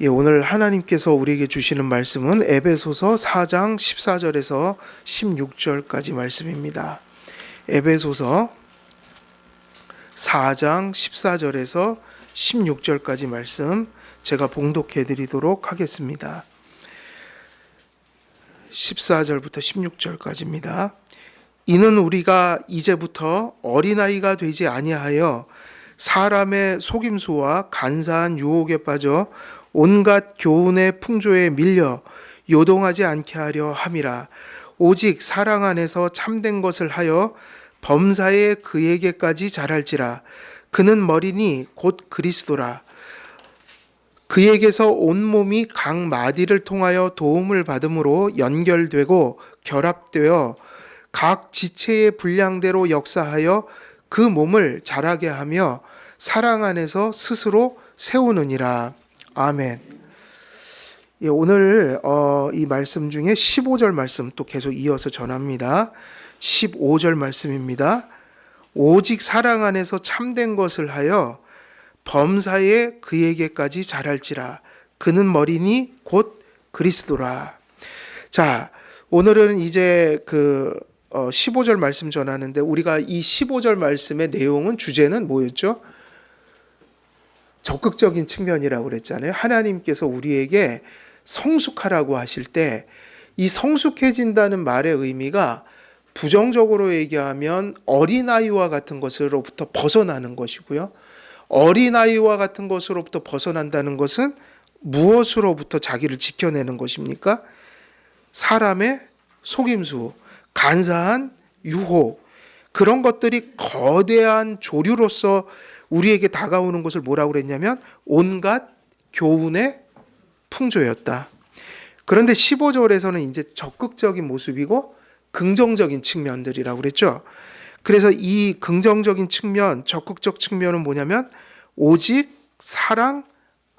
오늘 하나님께서 우리에게 주시는 말씀은 에베소서 4장 14절에서 16절까지 말씀입니다. 에베소서 4장 14절에서 16절까지 말씀 제가 봉독해 드리도록 하겠습니다. 14절부터 16절까지입니다. 이는 우리가 이제부터 어린아이가 되지 아니하여 사람의 속임수와 간사한 유혹에 빠져 온갖 교훈의 풍조에 밀려 요동하지 않게 하려 함이라. 오직 사랑 안에서 참된 것을 하여 범사에 그에게까지 자랄지라. 그는 머리니 곧 그리스도라. 그에게서 온몸이 각 마디를 통하여 도움을 받음으로 연결되고 결합되어 각 지체의 분량대로 역사하여 그 몸을 자라게 하며 사랑 안에서 스스로 세우느니라. 아멘. 오늘 이 말씀 중에 15절 말씀 또 계속 이어서 전합니다. 15절 말씀입니다. 오직 사랑 안에서 참된 것을 하여 범사에 그에게까지 자랄지라. 그는 머리니 곧 그리스도라. 자, 오늘은 이제 15절 말씀 전하는데 우리가 이 15절 말씀의 내용은 주제는 뭐였죠? 적극적인 측면이라고 그랬잖아요. 하나님께서 우리에게 성숙하라고 하실 때 이 성숙해진다는 말의 의미가 부정적으로 얘기하면 어린아이와 같은 것으로부터 벗어나는 것이고요. 어린아이와 같은 것으로부터 벗어난다는 것은 무엇으로부터 자기를 지켜내는 것입니까? 사람의 속임수, 간사한 유혹, 그런 것들이 거대한 조류로서 우리에게 다가오는 것을 뭐라고 그랬냐면 온갖 교훈의 풍조였다. 그런데 15절에서는 이제 적극적인 모습이고 긍정적인 측면들이라고 그랬죠. 그래서 이 긍정적인 측면, 적극적 측면은 뭐냐면 오직 사랑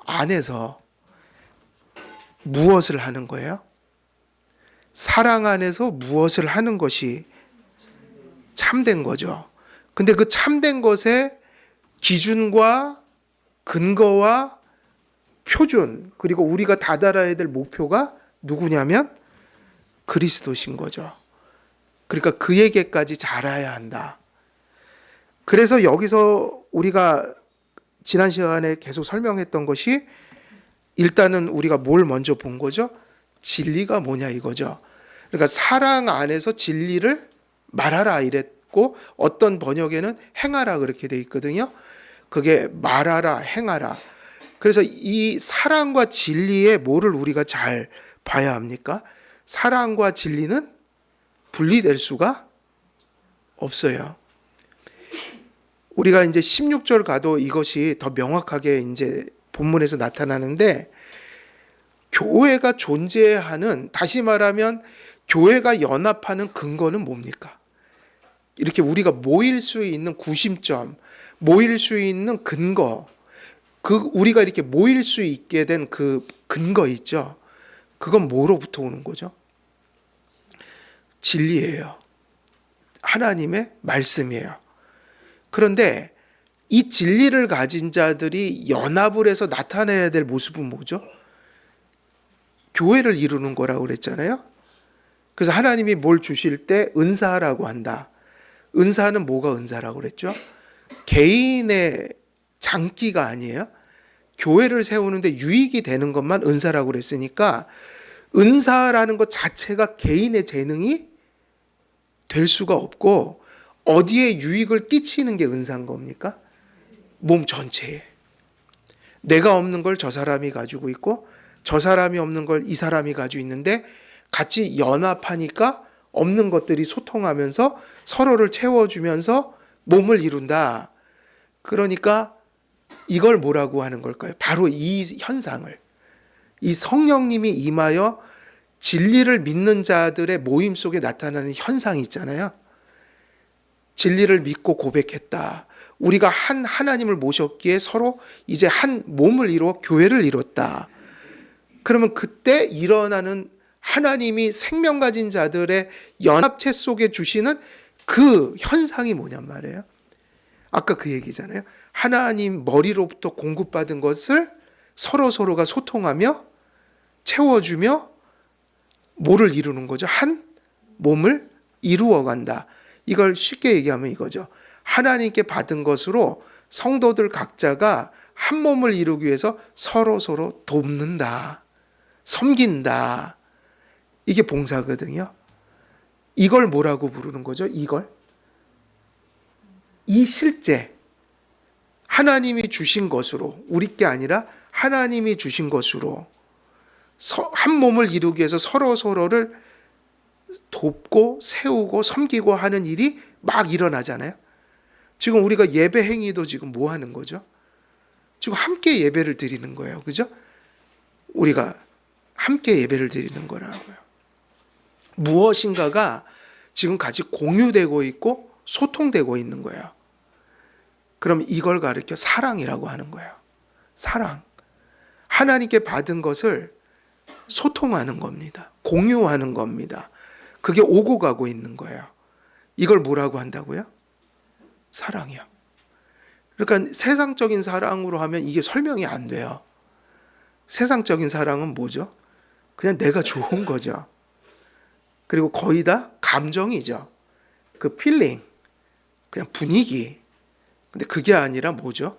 안에서 무엇을 하는 거예요? 사랑 안에서 무엇을 하는 것이 참된 거죠. 근데 그 참된 것의 기준과 근거와 표준, 그리고 우리가 다다라야 될 목표가 누구냐면 그리스도신 거죠. 그러니까 그에게까지 자라야 한다. 그래서 여기서 우리가 지난 시간에 계속 설명했던 것이 일단은 우리가 뭘 먼저 본 거죠? 진리가 뭐냐 이거죠. 그러니까 사랑 안에서 진리를 말하라 이랬고 어떤 번역에는 행하라 그렇게 돼 있거든요. 그게 말하라, 행하라. 그래서 이 사랑과 진리의 뭐를 우리가 잘 봐야 합니까? 사랑과 진리는 분리될 수가 없어요. 우리가 이제 16절 가도 이것이 더 명확하게 이제 본문에서 나타나는데 교회가 존재하는, 다시 말하면 교회가 연합하는 근거는 뭡니까? 이렇게 우리가 모일 수 있는 구심점, 모일 수 있는 근거, 우리가 이렇게 모일 수 있게 된 그 근거 있죠? 그건 뭐로부터 오는 거죠? 진리예요. 하나님의 말씀이에요. 그런데 이 진리를 가진 자들이 연합을 해서 나타내야 될 모습은 뭐죠? 교회를 이루는 거라고 그랬잖아요. 그래서 하나님이 뭘 주실 때 은사라고 한다. 은사는 뭐가 은사라고 그랬죠? 개인의 장기가 아니에요. 교회를 세우는데 유익이 되는 것만 은사라고 그랬으니까 은사라는 것 자체가 개인의 재능이 될 수가 없고 어디에 유익을 끼치는 게 은사인 겁니까? 몸 전체에. 내가 없는 걸 저 사람이 가지고 있고 저 사람이 없는 걸 이 사람이 가지고 있는데 같이 연합하니까 없는 것들이 소통하면서 서로를 채워주면서 몸을 이룬다. 그러니까 이걸 뭐라고 하는 걸까요? 바로 이 현상을, 이 성령님이 임하여 진리를 믿는 자들의 모임 속에 나타나는 현상이 있잖아요. 진리를 믿고 고백했다. 우리가 한 하나님을 모셨기에 서로 이제 한 몸을 이루어 교회를 이뤘다. 그러면 그때 일어나는 하나님이 생명 가진 자들의 연합체 속에 주시는 그 현상이 뭐냔 말이에요. 아까 그 얘기잖아요. 하나님 머리로부터 공급받은 것을 서로가 소통하며 채워주며 뭐를 이루는 거죠? 한 몸을 이루어간다. 이걸 쉽게 얘기하면 이거죠. 하나님께 받은 것으로 성도들 각자가 한 몸을 이루기 위해서 서로 돕는다. 섬긴다. 이게 봉사거든요. 이걸 뭐라고 부르는 거죠? 이 실제 하나님이 주신 것으로, 우리 게 아니라 하나님이 주신 것으로 한 몸을 이루기 위해서 서로를 돕고 세우고 섬기고 하는 일이 막 일어나잖아요. 지금 우리가 예배 행위도 지금 뭐 하는 거죠? 지금 함께 예배를 드리는 거예요. 그죠? 우리가 함께 예배를 드리는 거라고요. 무엇인가가 지금 같이 공유되고 있고 소통되고 있는 거예요. 그럼 이걸 가리켜 사랑이라고 하는 거예요. 사랑. 하나님께 받은 것을 소통하는 겁니다. 공유하는 겁니다. 그게 오고 가고 있는 거예요. 이걸 뭐라고 한다고요? 사랑이요. 그러니까 세상적인 사랑으로 하면 이게 설명이 안 돼요. 세상적인 사랑은 뭐죠? 그냥 내가 좋은 거죠. 그리고 거의 다 감정이죠. 그 필링, 그냥 분위기. 근데 그게 아니라 뭐죠?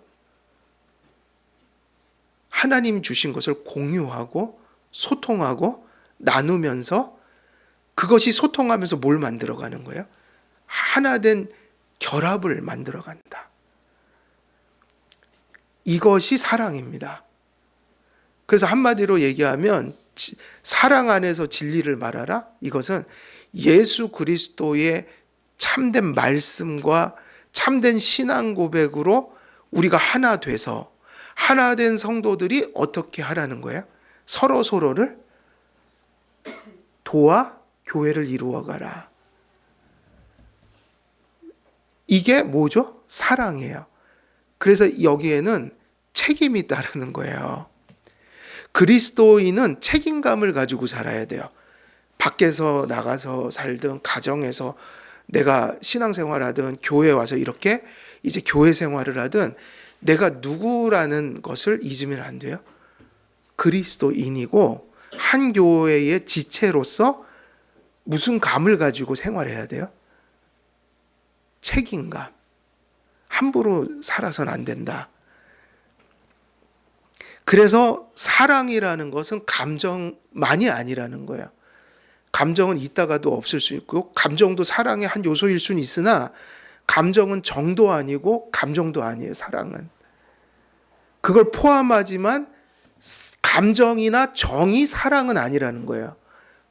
하나님 주신 것을 공유하고 소통하고 나누면서 그것이 소통하면서 뭘 만들어가는 거예요? 하나된 결합을 만들어간다. 이것이 사랑입니다. 그래서 한마디로 얘기하면 사랑 안에서 진리를 말하라. 이것은 예수 그리스도의 참된 말씀과 참된 신앙 고백으로 우리가 하나 돼서 하나 된 성도들이 어떻게 하라는 거예요? 서로를 도와 교회를 이루어가라. 이게 뭐죠? 사랑이에요. 그래서 여기에는 책임이 따르는 거예요. 그리스도인은 책임감을 가지고 살아야 돼요. 밖에서 나가서 살든 가정에서 내가 신앙생활하든 교회에 와서 이렇게 이제 교회 생활을 하든 내가 누구라는 것을 잊으면 안 돼요. 그리스도인이고 한 교회의 지체로서 무슨 감을 가지고 생활해야 돼요? 책임감. 함부로 살아서는 안 된다. 그래서 사랑이라는 것은 감정만이 아니라는 거예요. 감정은 있다가도 없을 수 있고 감정도 사랑의 한 요소일 수는 있으나 감정은 정도 아니고 감정도 아니에요. 사랑은. 그걸 포함하지만 감정이나 정이 사랑은 아니라는 거예요.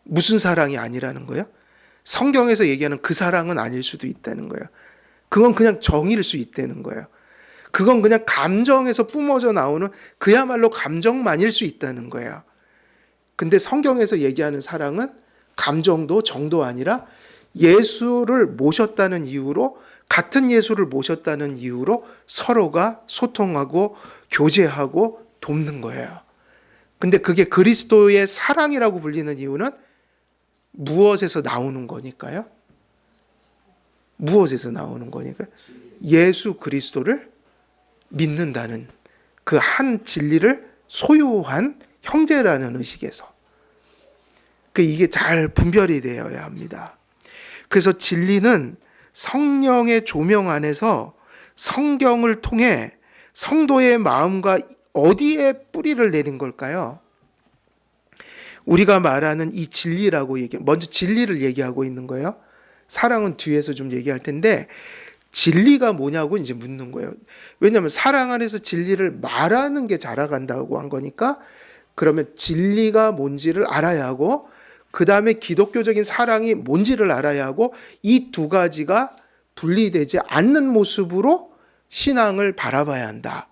무슨 사랑이 아니라는 거예요? 성경에서 얘기하는 그 사랑은 아닐 수도 있다는 거예요. 그건 그냥 정일 수 있다는 거예요. 그건 그냥 감정에서 뿜어져 나오는 그야말로 감정만일 수 있다는 거예요. 근데 성경에서 얘기하는 사랑은 감정도 정도 아니라 예수를 모셨다는 이유로 같은 예수를 모셨다는 이유로 서로가 소통하고 교제하고 돕는 거예요. 근데 그게 그리스도의 사랑이라고 불리는 이유는 무엇에서 나오는 거니까요? 무엇에서 나오는 거니까? 예수 그리스도를 믿는다는 그 한 진리를 소유한 형제라는 의식에서. 이게 잘 분별이 되어야 합니다. 그래서 진리는 성령의 조명 안에서 성경을 통해 성도의 마음과 어디에 뿌리를 내린 걸까요? 우리가 말하는 이 진리라고 먼저 진리를 얘기하고 있는 거예요. 사랑은 뒤에서 좀 얘기할 텐데 진리가 뭐냐고 이제 묻는 거예요. 왜냐하면 사랑 안에서 진리를 말하는 게 자라간다고 한 거니까 그러면 진리가 뭔지를 알아야 하고 그 다음에 기독교적인 사랑이 뭔지를 알아야 하고 이 두 가지가 분리되지 않는 모습으로 신앙을 바라봐야 한다.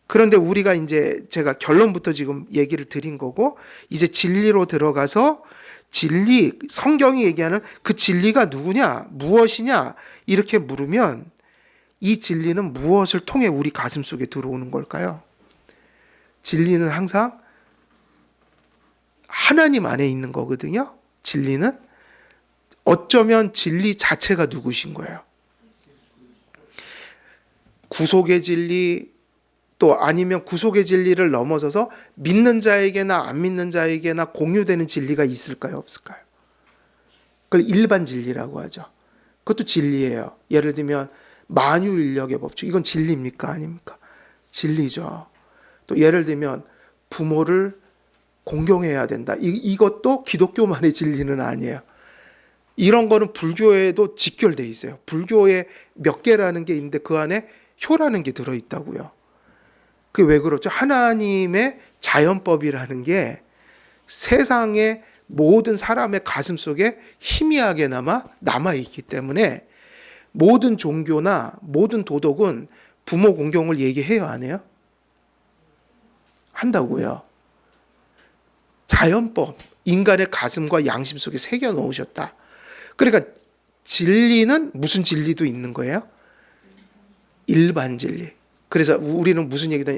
그런데 우리가 이제 제가 결론부터 지금 얘기를 드린 거고 이제 진리로 들어가서 진리, 성경이 얘기하는 그 진리가 누구냐, 무엇이냐 이렇게 물으면 이 진리는 무엇을 통해 우리 가슴 속에 들어오는 걸까요? 진리는 항상 하나님 안에 있는 거거든요. 진리는 어쩌면 진리 자체가 누구신 거예요. 구속의 진리, 또 아니면 구속의 진리를 넘어서서 믿는 자에게나 안 믿는 자에게나 공유되는 진리가 있을까요? 없을까요? 그걸 일반 진리라고 하죠. 그것도 진리예요. 예를 들면 만유인력의 법칙, 이건 진리입니까? 아닙니까? 진리죠. 또 예를 들면 부모를 공경해야 된다. 이것도 기독교만의 진리는 아니에요. 이런 거는 불교에도 직결돼 있어요. 불교에 몇 개라는 게 있는데 그 안에 효라는 게 들어있다고요. 그게 왜 그렇죠? 하나님의 자연법이라는 게 세상의 모든 사람의 가슴 속에 희미하게나마 남아있기 때문에 모든 종교나 모든 도덕은 부모 공경을 얘기해요, 안 해요? 한다고요. 자연법, 인간의 가슴과 양심 속에 새겨 넣으셨다. 그러니까 진리는 무슨 진리도 있는 거예요? 일반 진리. 그래서 우리는 무슨 얘기다?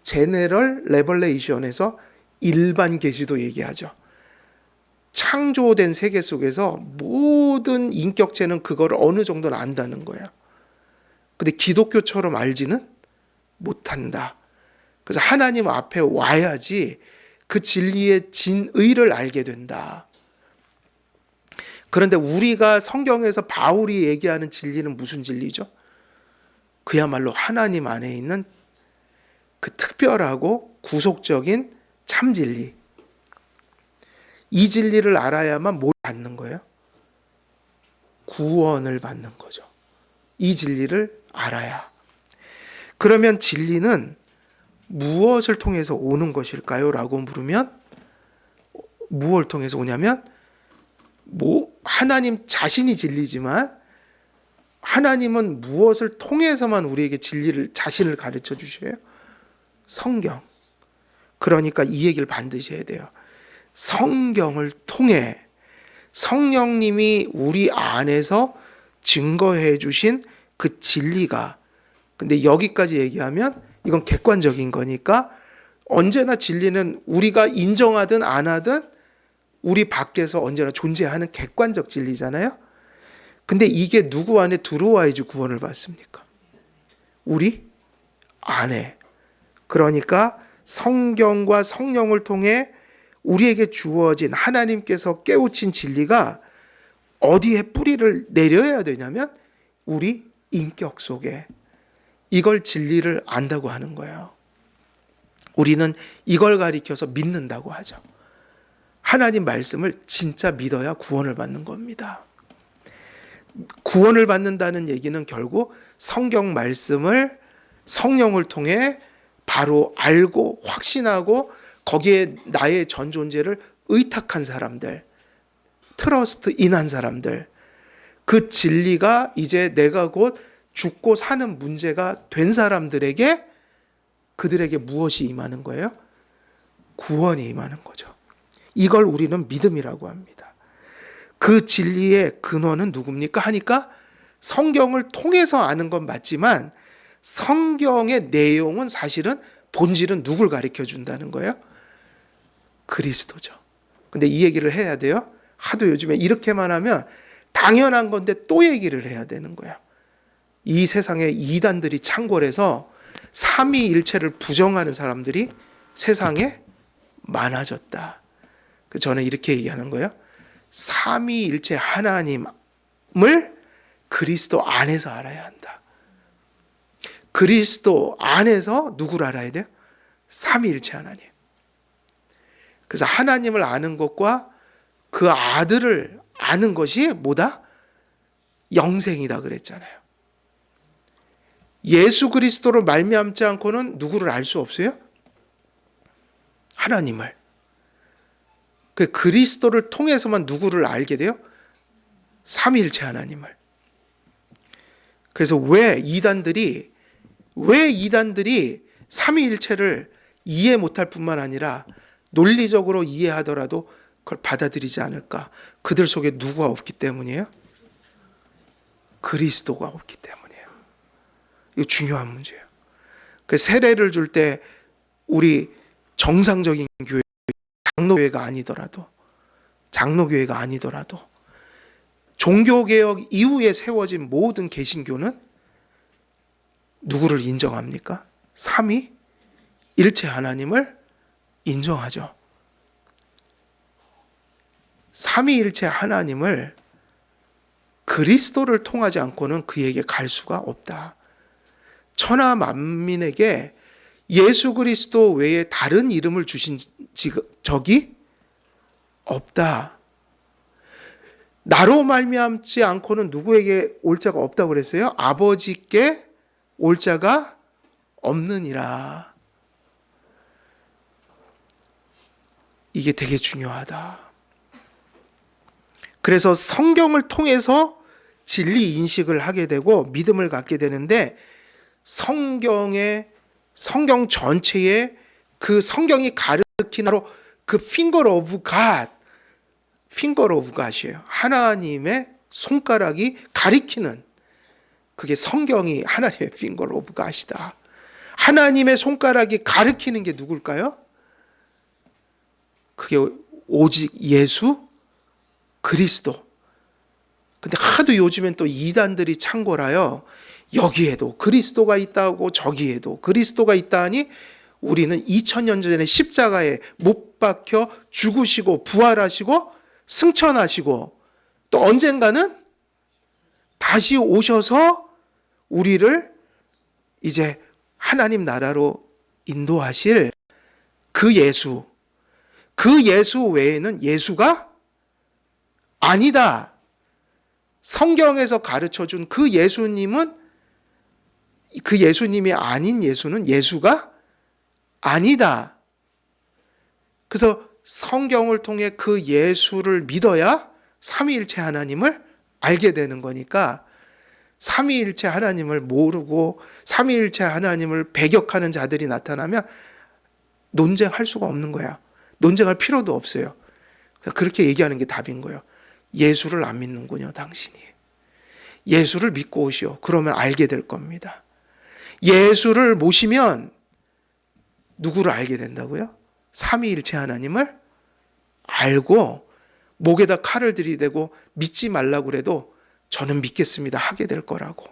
제너럴 레벌레이션에서 일반 계시도 얘기하죠. 창조된 세계 속에서 모든 인격체는 그걸 어느 정도는 안다는 거예요. 근데 기독교처럼 알지는 못한다. 그래서 하나님 앞에 와야지 그 진리의 진의를 알게 된다. 그런데 우리가 성경에서 바울이 얘기하는 진리는 무슨 진리죠? 그야말로 하나님 안에 있는 그 특별하고 구속적인 참 진리. 이 진리를 알아야만 뭘 받는 거예요? 구원을 받는 거죠. 이 진리를 알아야. 그러면 진리는 무엇을 통해서 오는 것일까요? 라고 물으면 무엇을 통해서 오냐면 하나님 자신이 진리지만 하나님은 무엇을 통해서만 우리에게 진리를 자신을 가르쳐 주셔요? 성경. 그러니까 이 얘기를 반드시 해야 돼요. 성경을 통해 성령님이 우리 안에서 증거해 주신 그 진리가, 근데 여기까지 얘기하면 이건 객관적인 거니까 언제나 진리는 우리가 인정하든 안 하든 우리 밖에서 언제나 존재하는 객관적 진리잖아요. 근데 이게 누구 안에 들어와야지 구원을 받습니까? 우리 안에. 그러니까 성경과 성령을 통해 우리에게 주어진 하나님께서 깨우친 진리가 어디에 뿌리를 내려야 되냐면 우리 인격 속에. 이걸 진리를 안다고 하는 거예요. 우리는 이걸 가리켜서 믿는다고 하죠. 하나님 말씀을 진짜 믿어야 구원을 받는 겁니다. 구원을 받는다는 얘기는 결국 성경 말씀을 성령을 통해 바로 알고 확신하고 거기에 나의 전 존재를 의탁한 사람들, 트러스트 인한 사람들, 그 진리가 이제 내가 곧 죽고 사는 문제가 된 사람들에게 그들에게 무엇이 임하는 거예요? 구원이 임하는 거죠. 이걸 우리는 믿음이라고 합니다. 그 진리의 근원은 누굽니까? 하니까 성경을 통해서 아는 건 맞지만 성경의 내용은 사실은 본질은 누굴 가르쳐 준다는 거예요? 그리스도죠. 근데 이 얘기를 해야 돼요. 하도 요즘에 이렇게만 하면 당연한 건데 또 얘기를 해야 되는 거야. 이 세상에 이단들이 창궐해서 삼위일체를 부정하는 사람들이 세상에 많아졌다. 저는 이렇게 얘기하는 거예요. 삼위일체 하나님을 그리스도 안에서 알아야 한다. 그리스도 안에서 누구를 알아야 돼요? 삼위일체 하나님. 그래서 하나님을 아는 것과 그 아들을 아는 것이 뭐다? 영생이다 그랬잖아요. 예수 그리스도로 말미암지 않고는 누구를 알 수 없어요? 하나님을. 그 그리스도를 통해서만 누구를 알게 돼요? 삼위일체 하나님을. 그래서 왜 이단들이 삼위일체를 이해 못할 뿐만 아니라 논리적으로 이해하더라도 그걸 받아들이지 않을까? 그들 속에 누구가 없기 때문이에요? 그리스도가 없기 때문이에요. 이거 중요한 문제예요. 그 세례를 줄 때 우리 정상적인 교회, 장로교회가 아니더라도 종교개혁 이후에 세워진 모든 개신교는 누구를 인정합니까? 삼위일체 하나님을 인정하죠. 삼위일체 하나님을 그리스도를 통하지 않고는 그에게 갈 수가 없다. 천하 만민에게 예수 그리스도 외에 다른 이름을 주신 적이 없다. 나로 말미암지 않고는 누구에게 올 자가 없다고 그랬어요? 아버지께 올 자가 없느니라. 이게 되게 중요하다. 그래서 성경을 통해서 진리 인식을 하게 되고 믿음을 갖게 되는데 성경 전체에 그 성경이 가르치는 바로 그 finger of God이에요. 하나님의 손가락이 가리키는 그게 성경이 하나님의 finger of God이다. 하나님의 손가락이 가리키는 게 누굴까요? 그게 오직 예수 그리스도. 근데 하도 요즘엔 또 이단들이 창궐하여 여기에도 그리스도가 있다고 저기에도 그리스도가 있다 하니 우리는 2000년 전에 십자가에 못 박혀 죽으시고 부활하시고 승천하시고 또 언젠가는 다시 오셔서 우리를 이제 하나님 나라로 인도하실 그 예수 외에는 예수가 아니다. 성경에서 가르쳐준 그 예수님은 그 예수님이 아닌 예수는 예수가 아니다. 그래서 성경을 통해 그 예수를 믿어야 삼위일체 하나님을 알게 되는 거니까 삼위일체 하나님을 모르고 삼위일체 하나님을 배격하는 자들이 나타나면 논쟁할 수가 없는 거야. 논쟁할 필요도 없어요. 그렇게 얘기하는 게 답인 거예요. 예수를 안 믿는군요, 당신이. 예수를 믿고 오시오. 그러면 알게 될 겁니다. 예수를 모시면 누구를 알게 된다고요? 삼위일체 하나님을 알고 목에다 칼을 들이대고 믿지 말라고 그래도 저는 믿겠습니다 하게 될 거라고.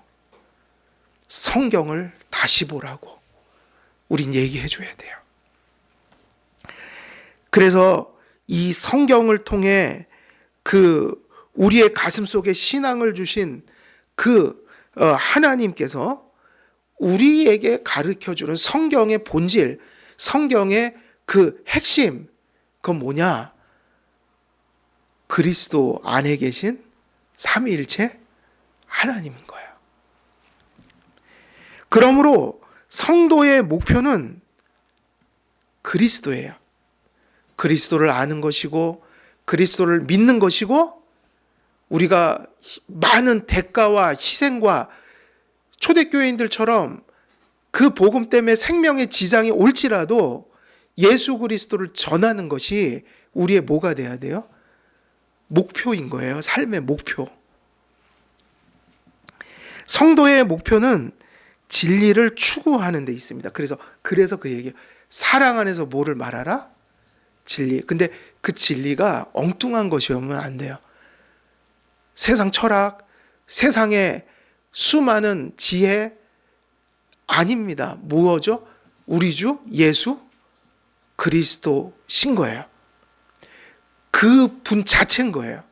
성경을 다시 보라고 우린 얘기해 줘야 돼요. 그래서 이 성경을 통해 그 우리의 가슴 속에 신앙을 주신 그 하나님께서 우리에게 가르쳐주는 성경의 본질, 성경의 그 핵심, 그건 뭐냐? 그리스도 안에 계신 삼위일체 하나님인 거예요. 그러므로 성도의 목표는 그리스도예요. 그리스도를 아는 것이고 그리스도를 믿는 것이고 우리가 많은 대가와 희생과 초대교회인들처럼 그 복음 때문에 생명의 지장이 올지라도 예수 그리스도를 전하는 것이 우리의 뭐가 돼야 돼요? 목표인 거예요. 삶의 목표. 성도의 목표는 진리를 추구하는 데 있습니다. 그래서 그 얘기예요. 사랑 안에서 뭐를 말하라? 진리. 근데 그 진리가 엉뚱한 것이면 안 돼요. 세상 철학, 세상의 수많은 지혜 아닙니다. 뭐죠? 우리 주 예수 그리스도신 거예요. 그분 자체인 거예요.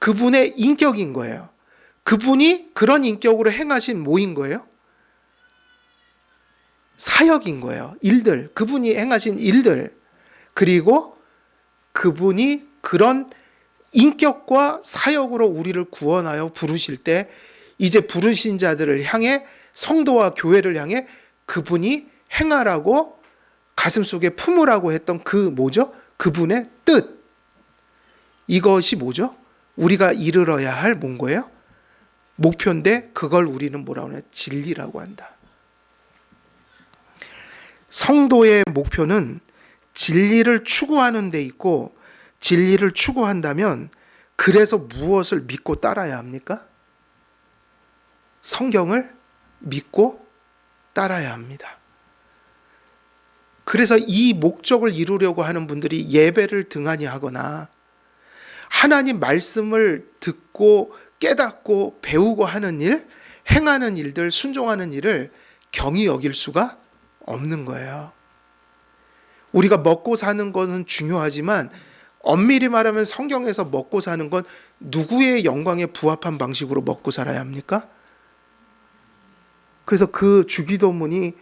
그분의 인격인 거예요. 그분이 그런 인격으로 행하신 뭐인 거예요? 사역인 거예요. 일들. 그분이 행하신 일들. 그리고 그분이 그런 인격과 사역으로 우리를 구원하여 부르실 때 이제 부르신 자들을 향해 성도와 교회를 향해 그분이 행하라고 가슴속에 품으라고 했던 그 뭐죠? 그분의 뜻. 이것이 뭐죠? 우리가 이르러야 할 뭔 거예요? 목표인데 그걸 우리는 뭐라고 하냐? 진리라고 한다. 성도의 목표는 진리를 추구하는 데 있고 진리를 추구한다면 그래서 무엇을 믿고 따라야 합니까? 성경을 믿고 따라야 합니다. 그래서 이 목적을 이루려고 하는 분들이 예배를 등한히 하거나 하나님 말씀을 듣고 깨닫고 배우고 하는 일, 행하는 일들, 순종하는 일을 경히 여길 수가 없는 거예요. 우리가 먹고 사는 것은 중요하지만 엄밀히 말하면 성경에서 먹고 사는 건 누구의 영광에 부합한 방식으로 먹고 살아야 합니까? 그래서 그 주기도문이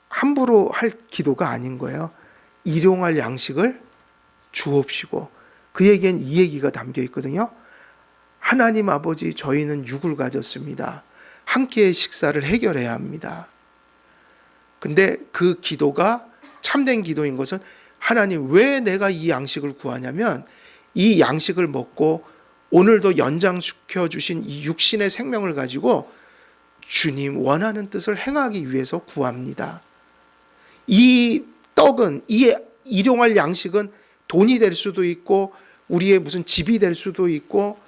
함부로 할 기도가 아닌 거예요. 일용할 양식을 주옵시고, 그에겐 이 얘기가 담겨 있거든요. 하나님 아버지, 저희는 육을 가졌습니다. 한 끼의 식사를 해결해야 합니다. 근데 그 기도가 참된 기도인 것은, 하나님 왜 내가 이 양식을 구하냐면 이 양식을 먹고 오늘도 연장시켜 주신 이 육신의 생명을 가지고 주님 원하는 뜻을 행하기 위해서 구합니다. 이 떡은, 이 일용할 양식은 돈이 될 수도 있고 우리의 무슨 집이 될 수도 있고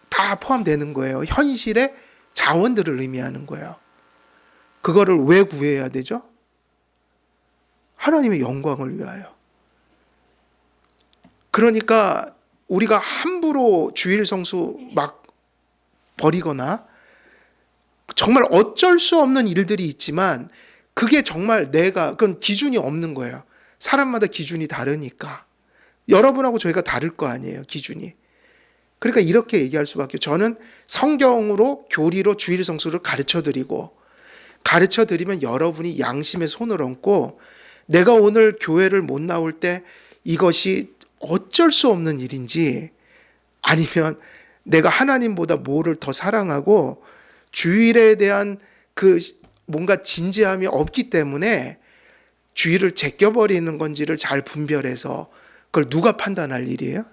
다 포함되는 거예요. 현실의 자원들을 의미하는 거예요. 그거를 왜 구해야 되죠? 하나님의 영광을 위하여. 그러니까 우리가 함부로 주일 성수 막 버리거나 정말 어쩔 수 없는 일들이 있지만 그게 정말 그건 기준이 없는 거예요. 사람마다 기준이 다르니까. 여러분하고 저희가 다를 거 아니에요, 기준이. 그러니까 이렇게 얘기할 수밖에. 저는 성경으로, 교리로 주일 성수를 가르쳐드리고, 가르쳐드리면 여러분이 양심에 손을 얹고, 내가 오늘 교회를 못 나올 때 이것이 어쩔 수 없는 일인지, 아니면 내가 하나님보다 뭐를 더 사랑하고 주일에 대한 그 뭔가 진지함이 없기 때문에 주일을 제껴버리는 건지를 잘 분별해서, 그걸 누가 판단할 일이에요?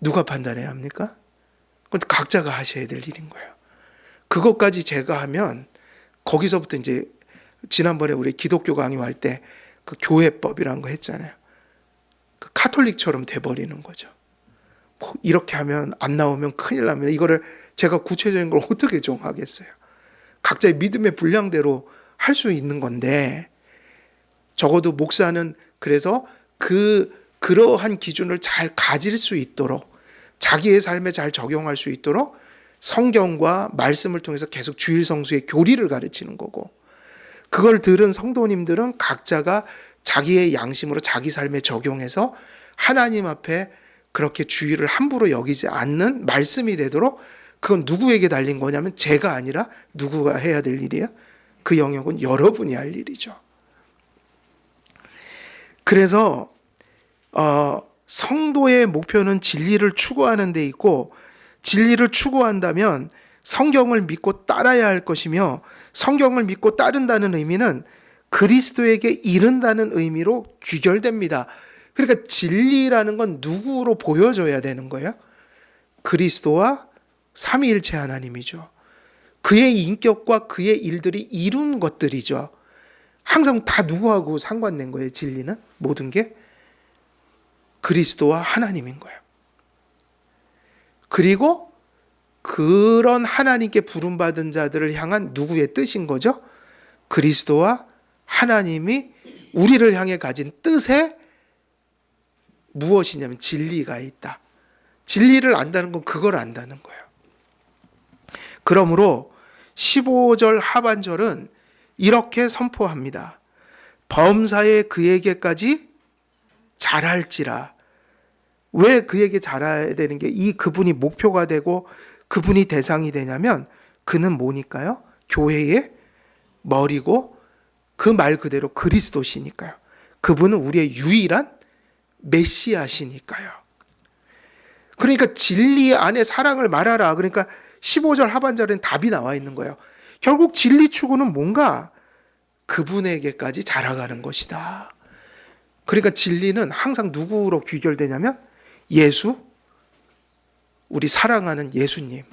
누가 판단해야 합니까? 그건 각자가 하셔야 될 일인 거예요. 그것까지 제가 하면 거기서부터 이제 지난번에 우리 기독교 강의할 때 그 교회법이라는 거 했잖아요. 그 카톨릭처럼 돼버리는 거죠. 뭐 이렇게 하면 안 나오면 큰일 납니다. 이거를 제가 구체적인 걸 어떻게 정하겠어요? 각자의 믿음의 분량대로 할 수 있는 건데, 적어도 목사는 그래서 그러한 기준을 잘 가질 수 있도록, 자기의 삶에 잘 적용할 수 있도록 성경과 말씀을 통해서 계속 주일 성수의 교리를 가르치는 거고, 그걸 들은 성도님들은 각자가 자기의 양심으로 자기 삶에 적용해서 하나님 앞에 그렇게 주일을 함부로 여기지 않는 말씀이 되도록, 그건 누구에게 달린 거냐면 제가 아니라 누구가 해야 될 일이에요? 그 영역은 여러분이 할 일이죠. 그래서 성도의 목표는 진리를 추구하는 데 있고, 진리를 추구한다면 성경을 믿고 따라야 할 것이며, 성경을 믿고 따른다는 의미는 그리스도에게 이른다는 의미로 귀결됩니다. 그러니까 진리라는 건 누구로 보여줘야 되는 거예요? 그리스도와 삼위일체 하나님이죠. 그의 인격과 그의 일들이 이룬 것들이죠. 항상 다 누구하고 상관된 거예요, 진리는? 모든 게 그리스도와 하나님인 거예요. 그리고 그런 하나님께 부름받은 자들을 향한 누구의 뜻인 거죠? 그리스도와 하나님이 우리를 향해 가진 뜻에 무엇이냐면 진리가 있다. 진리를 안다는 건 그걸 안다는 거예요. 그러므로 15절 하반절은 이렇게 선포합니다. 범사에 그에게까지 잘할지라. 왜 그에게 잘해야 되는 게 이 그분이 목표가 되고 그분이 대상이 되냐면, 그는 뭐니까요? 교회의 머리고 그 말 그대로 그리스도시니까요. 그분은 우리의 유일한 메시아시니까요. 그러니까 진리 안에 사랑을 말하라. 그러니까 15절 하반절엔 답이 나와 있는 거예요. 결국 진리 추구는 뭔가 그분에게까지 자라가는 것이다. 그러니까 진리는 항상 누구로 귀결되냐면 예수, 우리 사랑하는 예수님,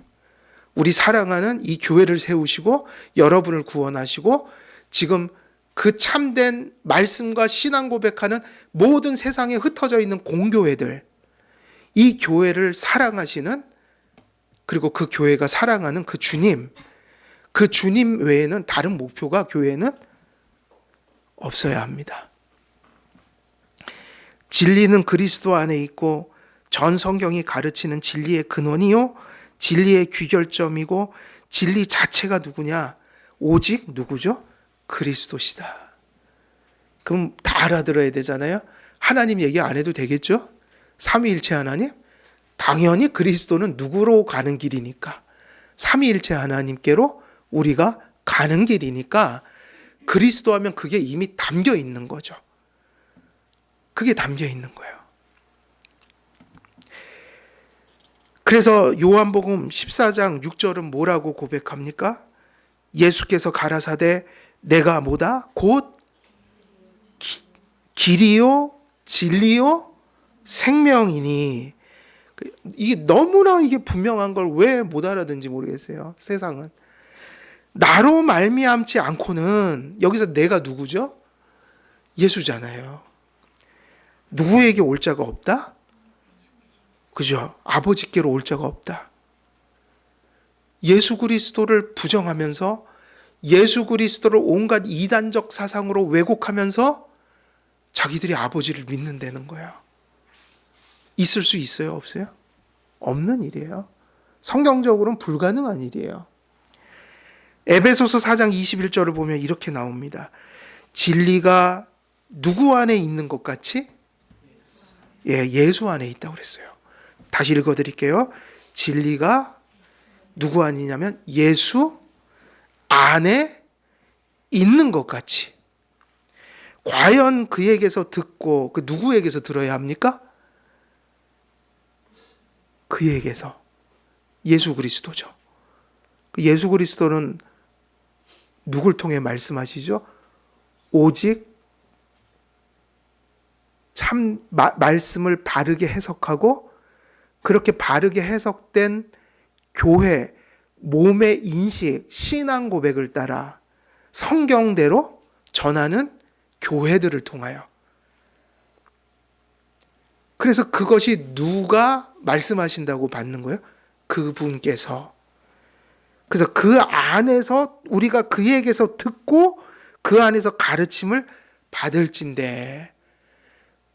우리 사랑하는 이 교회를 세우시고 여러분을 구원하시고 지금 그 참된 말씀과 신앙 고백하는 모든 세상에 흩어져 있는 공교회들, 이 교회를 사랑하시는, 그리고 그 교회가 사랑하는 그 주님 외에는 다른 목표가 교회는 없어야 합니다. 진리는 그리스도 안에 있고 전 성경이 가르치는 진리의 근원이요, 진리의 귀결점이고, 진리 자체가 누구냐? 오직 누구죠? 그리스도시다. 그럼 다 알아들어야 되잖아요. 하나님 얘기 안 해도 되겠죠? 삼위일체 하나님? 당연히 그리스도는 누구로 가는 길이니까, 삼위일체 하나님께로 우리가 가는 길이니까 그리스도 하면 그게 이미 담겨 있는 거죠. 그게 담겨 있는 거예요. 그래서 요한복음 14장 6절은 뭐라고 고백합니까? 예수께서 가라사대 내가 뭐다? 곧 길이요 진리요 생명이니. 이게 너무나 이게 분명한 걸 왜 못 알아듣는지 모르겠어요. 세상은. 나로 말미암지 않고는, 여기서 내가 누구죠? 예수잖아요. 누구에게 올 자가 없다? 그죠? 아버지께로 올 자가 없다. 예수 그리스도를 부정하면서 예수 그리스도를 온갖 이단적 사상으로 왜곡하면서 자기들이 아버지를 믿는다는 거예요. 있을 수 있어요? 없어요? 없는 일이에요. 성경적으로는 불가능한 일이에요. 에베소서 4장 21절을 보면 이렇게 나옵니다. 진리가 누구 안에 있는 것 같이? 예수 안에 있다고 그랬어요. 다시 읽어드릴게요. 진리가 누구 안이냐면 예수 안에 있는 것 같이. 과연 그에게서 듣고 그 누구에게서 들어야 합니까? 그에게서. 예수 그리스도죠. 예수 그리스도는 누굴 통해 말씀하시죠? 오직 참 말씀을 바르게 해석하고 그렇게 바르게 해석된 교회, 몸의 인식, 신앙 고백을 따라 성경대로 전하는 교회들을 통하여. 그래서 그것이 누가 말씀하신다고 받는 거예요? 그분께서. 그래서 그 안에서 우리가 그에게서 듣고 그 안에서 가르침을 받을진대.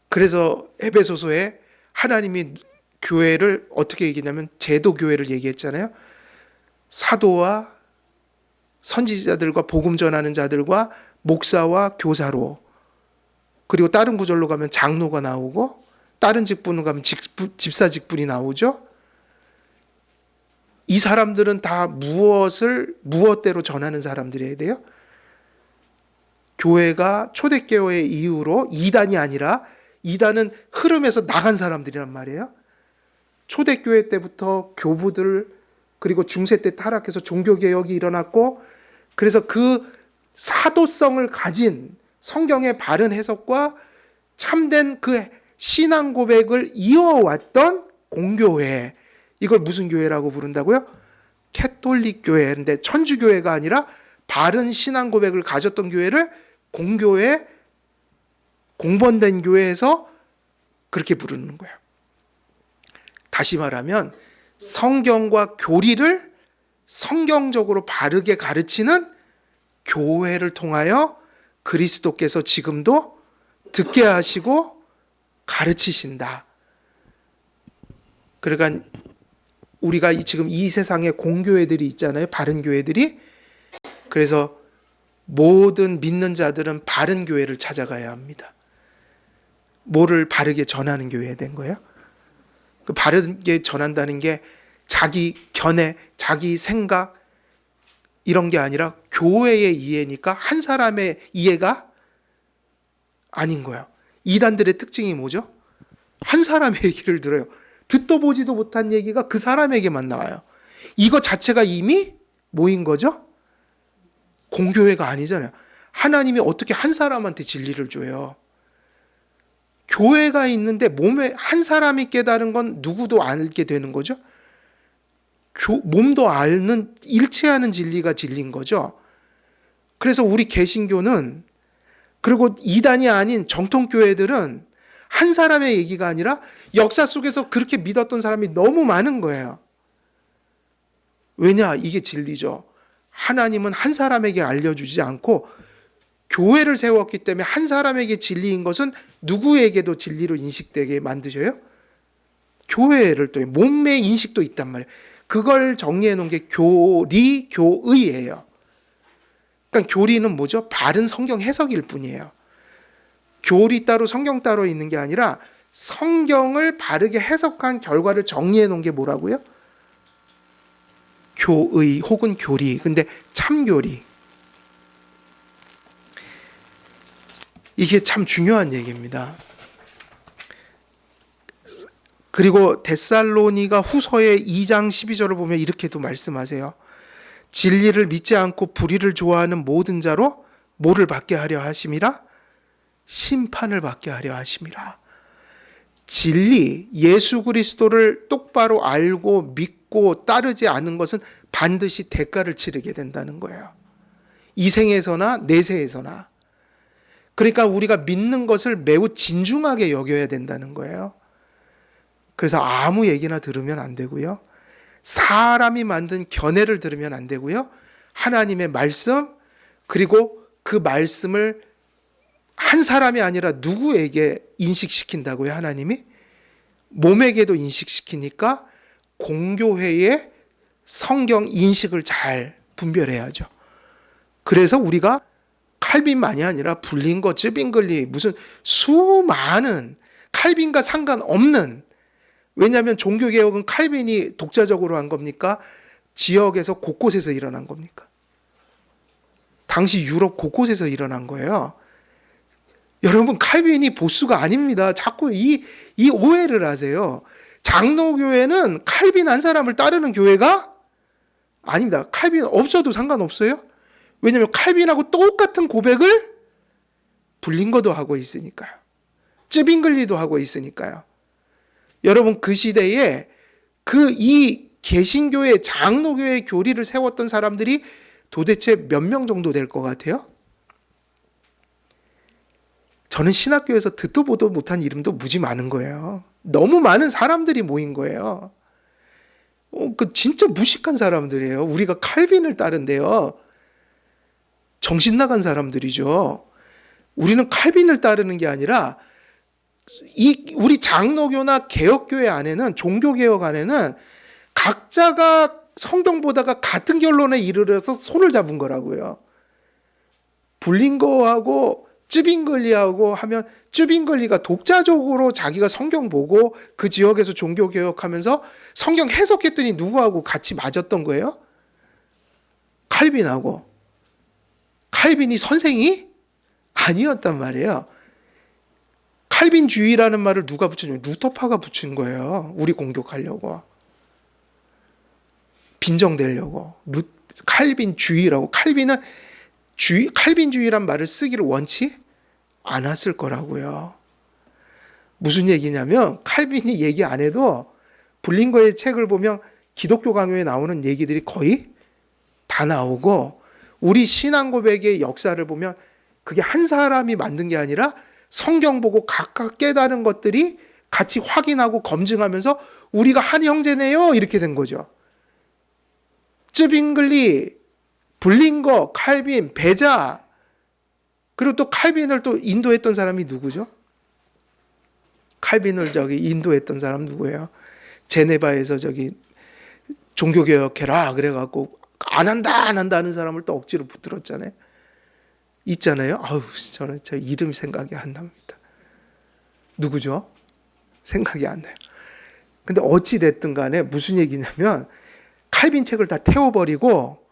그래서 에베소서에 하나님이 교회를 어떻게 얘기냐면 제도교회를 얘기했잖아요. 사도와 선지자들과 복음 전하는 자들과 목사와 교사로, 그리고 다른 구절로 가면 장로가 나오고 다른 직분으로 가면 집사 직분이 나오죠. 이 사람들은 다 무엇대로 전하는 사람들이어야 돼요? 교회가 초대교회 이후로 이단이 아니라, 이단은 흐름에서 나간 사람들이란 말이에요. 초대교회 때부터 교부들, 그리고 중세 때 타락해서 종교개혁이 일어났고, 그래서 그 사도성을 가진 성경의 바른 해석과 참된 그 신앙 고백을 이어왔던 공교회, 이걸 무슨 교회라고 부른다고요? 캐톨릭 교회인데, 천주교회가 아니라 바른 신앙 고백을 가졌던 교회를 공교회, 공번된 교회에서 그렇게 부르는 거예요. 다시 말하면 성경과 교리를 성경적으로 바르게 가르치는 교회를 통하여 그리스도께서 지금도 듣게 하시고 가르치신다. 그러니까 우리가 지금 이 세상에 공교회들이 있잖아요. 바른 교회들이. 그래서 모든 믿는 자들은 바른 교회를 찾아가야 합니다. 뭐를 바르게 전하는 교회에 된 거예요? 그 바르게 전한다는 게 자기 견해, 자기 생각 이런 게 아니라 교회의 이해니까 한 사람의 이해가 아닌 거예요. 이단들의 특징이 뭐죠? 한 사람의 얘기를 들어요. 듣도 보지도 못한 얘기가 그 사람에게만 나와요. 이거 자체가 이미 뭐인 거죠? 공교회가 아니잖아요. 하나님이 어떻게 한 사람한테 진리를 줘요? 교회가 있는데 몸에 한 사람이 깨달은 건 누구도 알게 되는 거죠? 몸도 아는, 일치하는 진리가 진리인 거죠. 그래서 우리 개신교는, 그리고 이단이 아닌 정통교회들은 한 사람의 얘기가 아니라 역사 속에서 그렇게 믿었던 사람이 너무 많은 거예요. 왜냐? 이게 진리죠. 하나님은 한 사람에게 알려주지 않고 교회를 세웠기 때문에 한 사람에게 진리인 것은 누구에게도 진리로 인식되게 만드셔요? 교회를 또 몸의 인식도 있단 말이에요. 그걸 정리해 놓은 게 교리, 교의예요. 그러니까 교리는 뭐죠? 바른 성경 해석일 뿐이에요. 교리 따로 성경 따로 있는 게 아니라 성경을 바르게 해석한 결과를 정리해 놓은 게 뭐라고요? 교의 혹은 교리. 근데 참교리. 이게 참 중요한 얘기입니다. 그리고 데살로니가 후서의 2장 12절을 보면 이렇게도 말씀하세요. 진리를 믿지 않고 불의를 좋아하는 모든 자로 뭐를 받게 하려 하심이라? 심판을 받게 하려 하심이라. 진리, 예수 그리스도를 똑바로 알고 믿고 따르지 않은 것은 반드시 대가를 치르게 된다는 거예요. 이 생에서나 내세에서나. 그러니까 우리가 믿는 것을 매우 진중하게 여겨야 된다는 거예요. 그래서 아무 얘기나 들으면 안 되고요. 사람이 만든 견해를 들으면 안 되고요. 하나님의 말씀, 그리고 그 말씀을 한 사람이 아니라 누구에게 인식시킨다고요, 하나님이? 몸에게도 인식시키니까 공교회의 성경 인식을 잘 분별해야죠. 그래서 우리가 칼빈만이 아니라 불린거, 쯔빙글리, 무슨 수많은 칼빈과 상관없는, 왜냐하면 종교개혁은 칼빈이 독자적으로 한 겁니까? 지역에서 곳곳에서 일어난 겁니까? 당시 유럽 곳곳에서 일어난 거예요. 여러분, 칼빈이 보수가 아닙니다. 자꾸 이 오해를 하세요. 장로교회는 칼빈 한 사람을 따르는 교회가 아닙니다. 칼빈 없어도 상관없어요. 왜냐하면 칼빈하고 똑같은 고백을 불린거도 하고 있으니까요. 쯔빙글리도 하고 있으니까요. 여러분, 그 시대에 이 개신교회, 장로교회 교리를 세웠던 사람들이 도대체 몇 명 정도 될 것 같아요? 저는 신학교에서 듣도 보도 못한 이름도 무지 많은 거예요. 너무 많은 사람들이 모인 거예요. 진짜 무식한 사람들이에요. 우리가 칼빈을 따른대요. 정신 나간 사람들이죠. 우리는 칼빈을 따르는 게 아니라 우리 장로교나 개혁교회 안에는, 종교개혁 안에는 각자가 성경 보다가 같은 결론에 이르러서 손을 잡은 거라고요. 불린거하고 쯔빙글리하고 하면, 쯔빙글리가 독자적으로 자기가 성경 보고 그 지역에서 종교개혁하면서 성경 해석했더니 누구하고 같이 맞았던 거예요? 칼빈하고. 칼빈이 선생이 아니었단 말이에요. 칼빈주의라는 말을 누가 붙였냐면 루터파가 붙인 거예요. 우리 공격하려고. 빈정대려고. 칼빈주의라고. 칼빈은 칼빈주의란 말을 쓰기를 원치 않았을 거라고요. 무슨 얘기냐면, 칼빈이 얘기 안 해도 불린거의 책을 보면 기독교 강요에 나오는 얘기들이 거의 다 나오고, 우리 신앙 고백의 역사를 보면 그게 한 사람이 만든 게 아니라 성경 보고 각각 깨달은 것들이 같이 확인하고 검증하면서 우리가 한 형제네요, 이렇게 된 거죠. 쯔빙글리, 불린거, 칼빈, 베자, 그리고 또 칼빈을 또 인도했던 사람이 누구죠? 칼빈을 인도했던 사람 누구예요? 제네바에서 종교개혁해라 그래갖고 안 한다 하는 사람을 또 억지로 붙들었잖아요. 있잖아요. 저는 저 이름 생각이 안 납니다. 누구죠? 생각이 안 나요. 근데 어찌 됐든 간에 무슨 얘기냐면, 칼빈 책을 다 태워버리고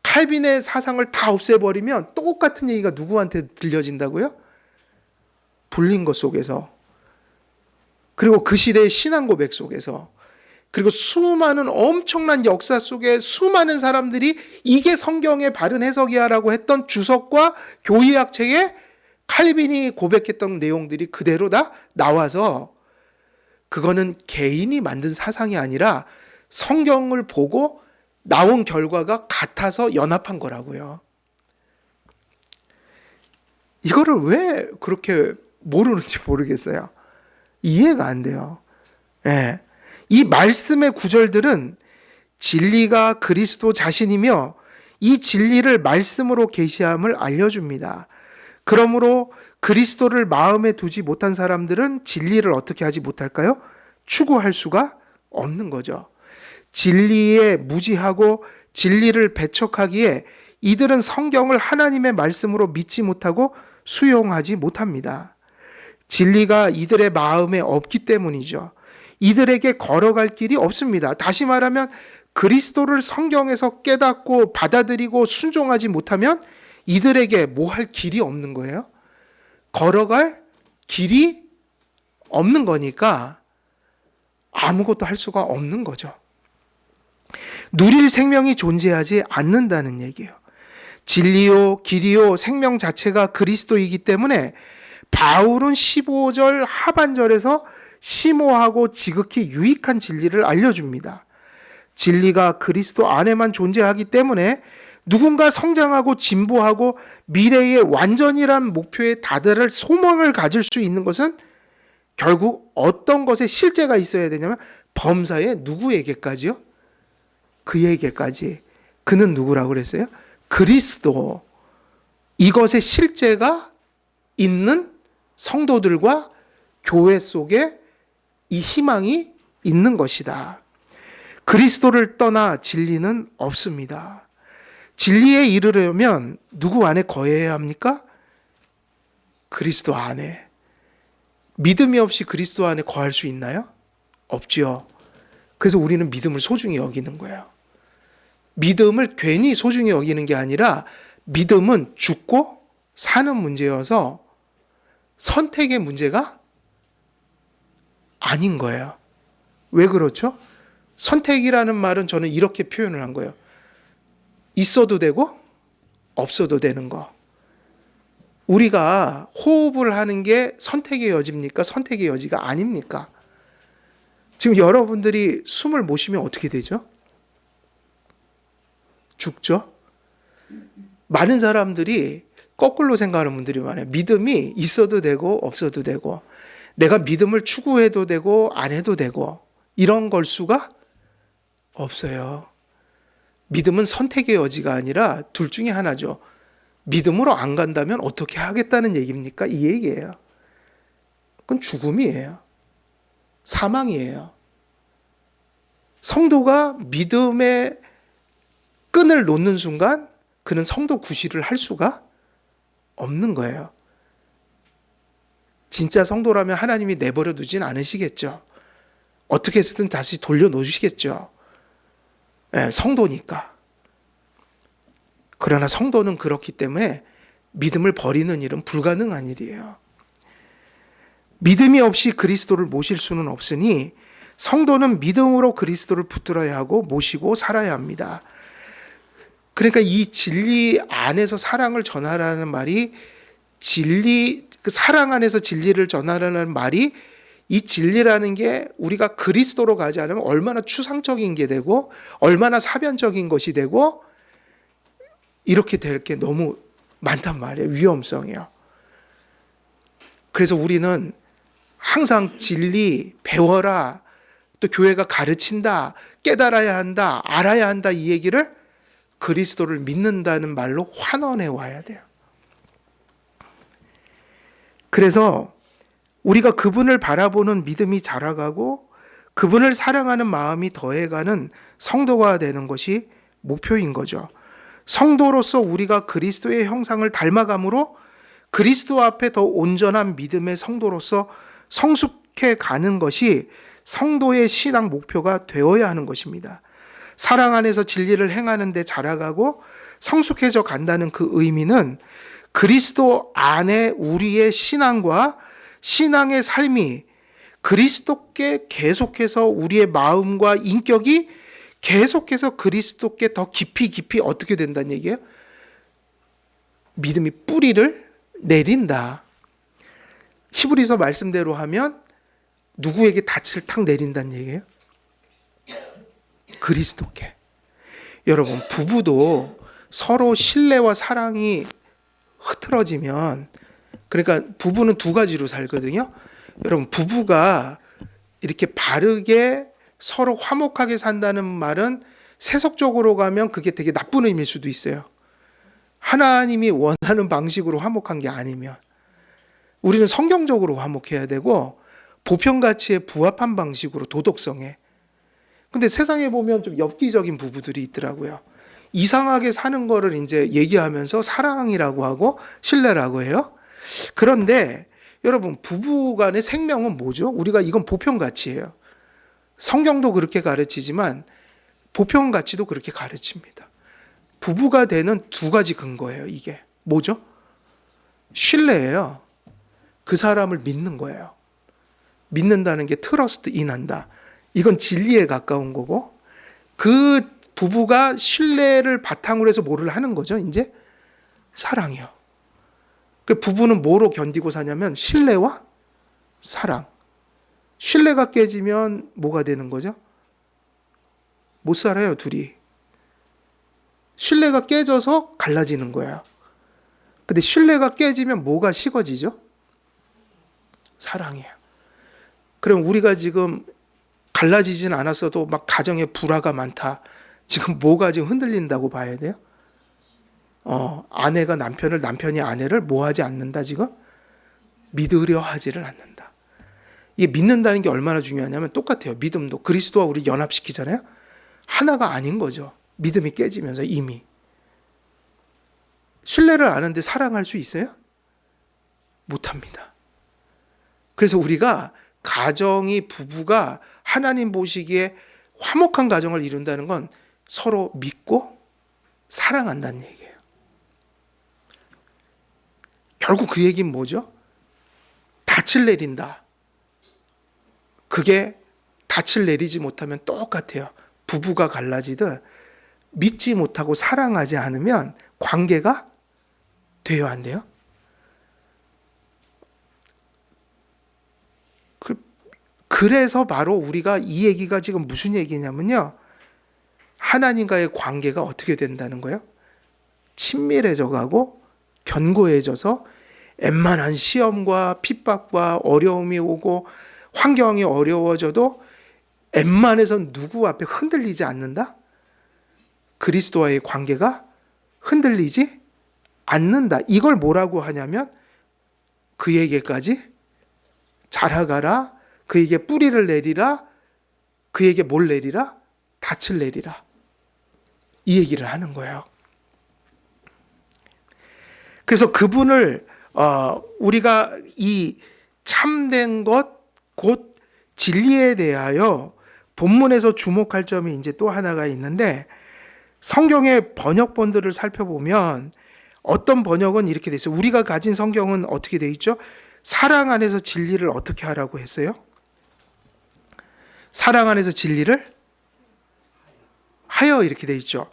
칼빈의 사상을 다 없애버리면 똑같은 얘기가 누구한테 들려진다고요? 불린거 속에서, 그리고 그 시대의 신앙 고백 속에서, 그리고 수많은 엄청난 역사 속에 수많은 사람들이 이게 성경의 바른 해석이야라고 했던 주석과 교의학 책에 칼빈이 고백했던 내용들이 그대로 다 나와서, 그거는 개인이 만든 사상이 아니라 성경을 보고 나온 결과가 같아서 연합한 거라고요. 이거를 왜 그렇게 모르는지 모르겠어요. 이해가 안 돼요. 예. 이 말씀의 구절들은 진리가 그리스도 자신이며 이 진리를 말씀으로 계시함을 알려줍니다. 그러므로 그리스도를 마음에 두지 못한 사람들은 진리를 어떻게 하지 못할까요? 추구할 수가 없는 거죠. 진리에 무지하고 진리를 배척하기에 이들은 성경을 하나님의 말씀으로 믿지 못하고 수용하지 못합니다. 진리가 이들의 마음에 없기 때문이죠. 이들에게 걸어갈 길이 없습니다. 다시 말하면 그리스도를 성경에서 깨닫고 받아들이고 순종하지 못하면 이들에게 뭐 할 길이 없는 거예요. 걸어갈 길이 없는 거니까 아무것도 할 수가 없는 거죠. 누릴 생명이 존재하지 않는다는 얘기예요. 진리요, 길이요, 생명 자체가 그리스도이기 때문에 바울은 15절 하반절에서 심오하고 지극히 유익한 진리를 알려줍니다. 진리가 그리스도 안에만 존재하기 때문에 누군가 성장하고 진보하고 미래의 완전이란 목표에 다다를 소망을 가질 수 있는 것은 결국 어떤 것에 실제가 있어야 되냐면 범사의 누구에게까지요? 그에게까지. 그는 누구라고 그랬어요? 그리스도. 이것의 실제가 있는 성도들과 교회 속에 이 희망이 있는 것이다. 그리스도를 떠나 진리는 없습니다. 진리에 이르려면 누구 안에 거해야 합니까? 그리스도 안에. 믿음이 없이 그리스도 안에 거할 수 있나요? 없죠. 그래서 우리는 믿음을 소중히 여기는 거예요. 믿음을 괜히 소중히 여기는 게 아니라 믿음은 죽고 사는 문제여서 선택의 문제가 아닌 거예요. 왜 그렇죠? 선택이라는 말은 저는 이렇게 표현을 한 거예요. 있어도 되고 없어도 되는 거. 우리가 호흡을 하는 게 선택의 여지입니까? 선택의 여지가 아닙니까? 지금 여러분들이 숨을 못 쉬면 어떻게 되죠? 죽죠? 많은 사람들이 거꾸로 생각하는 분들이 많아요. 믿음이 있어도 되고 없어도 되고 내가 믿음을 추구해도 되고 안 해도 되고 이런 걸 수가 없어요. 믿음은 선택의 여지가 아니라 둘 중에 하나죠. 믿음으로 안 간다면 어떻게 하겠다는 얘기입니까? 이 얘기예요. 그건 죽음이에요. 사망이에요. 성도가 믿음의 끈을 놓는 순간 그는 성도 구실을 할 수가 없는 거예요. 진짜 성도라면 하나님이 내버려 두진 않으시겠죠. 어떻게 해서든 다시 돌려놓으시겠죠. 네, 성도니까. 그러나 성도는 그렇기 때문에 믿음을 버리는 일은 불가능한 일이에요. 믿음이 없이 그리스도를 모실 수는 없으니 성도는 믿음으로 그리스도를 붙들어야 하고 모시고 살아야 합니다. 그러니까 이 진리 안에서 사랑을 전하라는 말이 그 사랑 안에서 진리를 전하라는 말이 이 진리라는 게 우리가 그리스도로 가지 않으면 얼마나 추상적인 게 되고 얼마나 사변적인 것이 되고 이렇게 될 게 너무 많단 말이에요. 위험성이요. 그래서 우리는 항상 진리 배워라, 또 교회가 가르친다, 깨달아야 한다, 알아야 한다 이 얘기를 그리스도를 믿는다는 말로 환원해 와야 돼요. 그래서 우리가 그분을 바라보는 믿음이 자라가고 그분을 사랑하는 마음이 더해가는 성도가 되는 것이 목표인 거죠. 성도로서 우리가 그리스도의 형상을 닮아감으로 그리스도 앞에 더 온전한 믿음의 성도로서 성숙해 가는 것이 성도의 신앙 목표가 되어야 하는 것입니다. 사랑 안에서 진리를 행하는 데 자라가고 성숙해져 간다는 그 의미는 그리스도 안에 우리의 신앙과 신앙의 삶이 그리스도께 계속해서 우리의 마음과 인격이 계속해서 그리스도께 더 깊이 어떻게 된다는 얘기예요? 믿음이 뿌리를 내린다. 히브리서 말씀대로 하면 누구에게 닻을 탁 내린다는 얘기예요? 그리스도께. 여러분, 부부도 서로 신뢰와 사랑이 흐트러지면, 그러니까 부부는 두 가지로 살거든요. 여러분, 부부가 이렇게 바르게 서로 화목하게 산다는 말은 세속적으로 가면 그게 되게 나쁜 의미일 수도 있어요. 하나님이 원하는 방식으로 화목한 게 아니면. 우리는 성경적으로 화목해야 되고 보편가치에 부합한 방식으로 도덕성에. 근데 세상에 보면 좀 엽기적인 부부들이 있더라고요. 이상하게 사는 거를 이제 얘기하면서 사랑이라고 하고 신뢰라고 해요. 그런데 여러분, 부부 간의 생명은 뭐죠? 우리가 이건 보편가치예요. 성경도 그렇게 가르치지만 보편가치도 그렇게 가르칩니다. 부부가 되는 두 가지 근거예요. 이게 뭐죠? 신뢰예요. 그 사람을 믿는 거예요. 믿는다는 게 트러스트 인한다. 이건 진리에 가까운 거고, 그 부부가 신뢰를 바탕으로 해서 뭐를 하는 거죠? 이제 사랑이요. 그 부부는 뭐로 견디고 사냐면 신뢰와 사랑. 신뢰가 깨지면 뭐가 되는 거죠? 못 살아요, 둘이. 신뢰가 깨져서 갈라지는 거예요. 근데 신뢰가 깨지면 뭐가 식어지죠? 사랑이에요. 그럼 우리가 지금 갈라지진 않았어도 막 가정에 불화가 많다. 지금 뭐가 지금 흔들린다고 봐야 돼요? 아내가 남편을, 남편이 아내를 뭐 하지 않는다, 지금? 믿으려 하지를 않는다. 이게 믿는다는 게 얼마나 중요하냐면 똑같아요. 믿음도 그리스도와 우리 연합시키잖아요. 하나가 아닌 거죠. 믿음이 깨지면서 이미. 신뢰를 아는데 사랑할 수 있어요? 못합니다. 그래서 우리가 가정이, 부부가 하나님 보시기에 화목한 가정을 이룬다는 건 서로 믿고 사랑한다는 얘기예요. 결국 그 얘기는 뭐죠? 닻을 내린다. 그게 닻을 내리지 못하면 똑같아요. 부부가 갈라지듯 믿지 못하고 사랑하지 않으면 관계가 돼요, 안 돼요? 그래서 바로 우리가 이 얘기가 지금 무슨 얘기냐면요. 하나님과의 관계가 어떻게 된다는 거예요? 친밀해져 가고 견고해져서 웬만한 시험과 핍박과 어려움이 오고 환경이 어려워져도 웬만해서 누구 앞에 흔들리지 않는다? 그리스도와의 관계가 흔들리지 않는다. 이걸 뭐라고 하냐면 그에게까지 자라가라. 그에게 뿌리를 내리라. 그에게 뭘 내리라? 닻을 내리라. 이 얘기를 하는 거예요. 그래서 그분을 우리가 이 참된 것, 곧 진리에 대하여 본문에서 주목할 점이 이제 또 하나가 있는데, 성경의 번역본들을 살펴보면 어떤 번역은 이렇게 돼 있어요. 우리가 가진 성경은 어떻게 돼 있죠? 사랑 안에서 진리를 어떻게 하라고 했어요? 사랑 안에서 진리를 하여, 이렇게 돼 있죠.